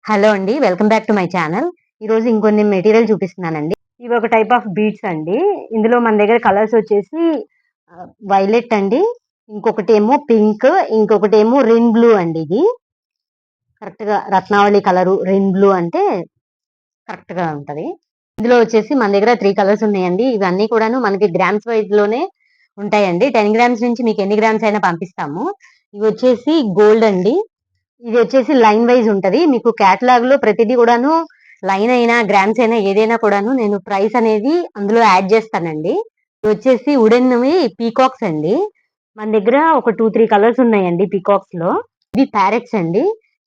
Hello అండి. Welcome back to my channel. ఈరోజు ఇంకొన్ని మెటీరియల్ చూపిస్తున్నానండి. ఇవి ఒక టైప్ ఆఫ్ బీడ్స్ అండి. ఇందులో మన దగ్గర కలర్స్ వచ్చేసి వైలెట్ అండి. ఇంకొకటేమో పింక్, ఇంకొకటేమో రెయిన్ బ్లూ అండి. ఇది కరెక్ట్‌గా రత్నావళి కలరు రెయిన్ బ్లూ అంటే కరెక్ట్‌గా ఉంటది. ఇందులో వచ్చేసి మన దగ్గర 3 కలర్స్ ఉన్నాయండి. ఇవన్నీ కూడాను మనకి గ్రామ్స్ వైస్‌లోనే ఉంటాయండి. 10 గ్రామ్స్ నుంచి మీకు ఎన్ని గ్రామ్స్ అయినా పంపిస్తాము. ఇవొచ్చేసి గోల్డ్ అండి. ఇది వచ్చేసి లైన్ వైజ్ ఉంటది. మీకు కేటలాగ్ లో ప్రతిదీ కూడాను లైన్ అయినా గ్రామ్స్ అయినా ఏదైనా కూడాను నేను ప్రైస్ అనేది అందులో యాడ్ చేస్తానండి. ఇది వచ్చేసి వుడెన్ పీకాక్స్ అండి. మన దగ్గర ఒక 2-3 కలర్స్ ఉన్నాయండి పీకాక్స్ లో. ఇవి ప్యారెట్స్ అండి.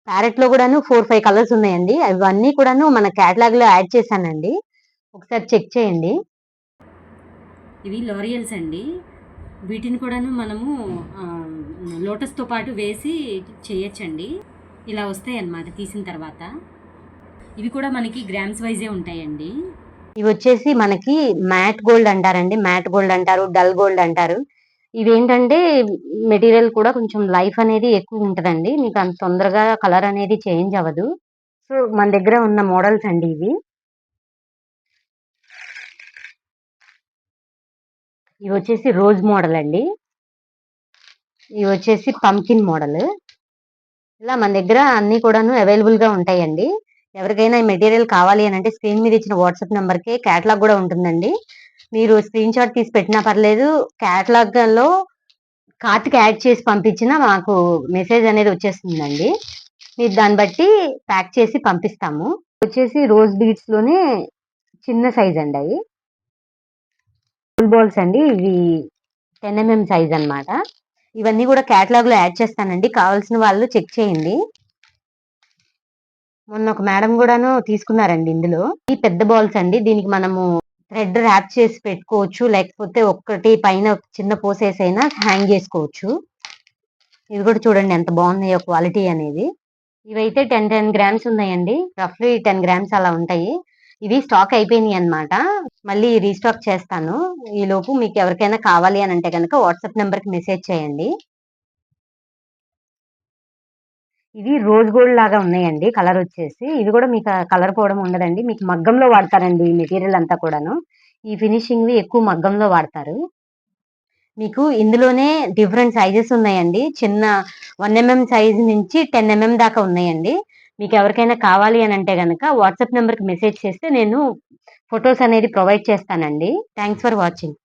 ప్యారెట్ లో కూడాను 4-5 కలర్స్ ఉన్నాయండి. అవన్నీ కూడాను మన కేటలాగ్ లో యాడ్ చేశానండి. ఒకసారి చెక్ చేయండి. ఇవి లారియల్స్ అండి. వీటిని కూడాను మనము లోటస్తో పాటు వేసి చేయొచ్చండి. ఇలా వస్తాయి అన్నమాట తీసిన తర్వాత. ఇవి కూడా మనకి గ్రామ్స్ వైజే ఉంటాయండి. ఇవి వచ్చేసి మనకి మ్యాట్ గోల్డ్ అంటారండి. మ్యాట్ గోల్డ్ అంటారు, డల్ గోల్డ్ అంటారు. ఇవేంటంటే మెటీరియల్ కూడా కొంచెం లైఫ్ అనేది ఎక్కువ ఉంటదండి. మీకు అంత తొందరగా కలర్ అనేది చేంజ్ అవ్వదు. సో మన దగ్గర ఉన్న మోడల్స్ అండి ఇవి. ఇవి వచ్చేసి రోజ్ మోడల్ అండి. ఇవి వచ్చేసి పంకిన్ మోడల్. ఇలా మన దగ్గర అన్ని కూడాను అవైలబుల్ గా ఉంటాయండి. ఎవరికైనా ఈ మెటీరియల్ కావాలి అని అంటే స్క్రీన్ మీద ఇచ్చిన వాట్సాప్ నెంబర్ కి కేటలాగ్ కూడా ఉంటుందండి. మీరు స్క్రీన్ షాట్ తీసి పెట్టినా పర్లేదు. కేటలాగ్ లో కార్ట్ కి యాడ్ చేసి పంపించినా మాకు మెసేజ్ అనేది వచ్చేస్తుందండి. మీరు దాన్ని బట్టి ప్యాక్ చేసి పంపిస్తాము. వచ్చేసి రోజ్ బీడ్స్ లోనే చిన్న సైజ్ అండి. అవి ఫుల్ బాల్స్ అండి. ఇవి 10 mm సైజ్ అన్నమాట. ఇవన్నీ కూడా కేటలాగ్ లో యాడ్ చేస్తానండి. కావాల్సిన వాళ్ళు చెక్ చేయండి. మొన్న ఒక మేడం కూడాను తీసుకున్నారండి ఇందులో. ఈ పెద్ద బాల్స్ అండి. దీనికి మనము థ్రెడ్ ర్యాప్ చేసి పెట్టుకోవచ్చు. లేకపోతే ఒక్కటి పైన చిన్న పోసేసైనా హ్యాంగ్ చేసుకోవచ్చు. ఇవి కూడా చూడండి ఎంత బాగున్నాయో క్వాలిటీ అనేది. ఇవైతే 10 గ్రామ్స్ ఉన్నాయండి. రఫ్లీ 10 గ్రామ్స్ అలా ఉంటాయి. ఇవి స్టాక్ అయిపోయినాయి అన్నమాట. మళ్ళీ రీస్టాక్ చేస్తాను. ఈ లోపు మీకు ఎవరికైనా కావాలి అని అంటే కనుక వాట్సాప్ నెంబర్ కి మెసేజ్ చేయండి. ఇవి రోజ్ గోల్డ్ లాగా ఉన్నాయండి. కలర్ వచ్చేసి ఇవి కూడా మీకు కలర్ పోవడం ఉండదండి. మీకు మగ్గంలో వాడతారండి ఈ మెటీరియల్ అంతా కూడాను. ఈ ఫినిషింగ్ ఎక్కువ మగ్గంలో వాడతారు. మీకు ఇందులోనే డిఫరెంట్ సైజెస్ ఉన్నాయండి. చిన్న 1 mm సైజ్ నుంచి 10 mm దాకా ఉన్నాయండి. మీకు ఎవరికైనా కావాలి అని అంటే గనక వాట్సాప్ నెంబర్కి మెసేజ్ చేస్తే నేను ఫొటోస్ అనేది ప్రొవైడ్ చేస్తానండి. Thanks for watching.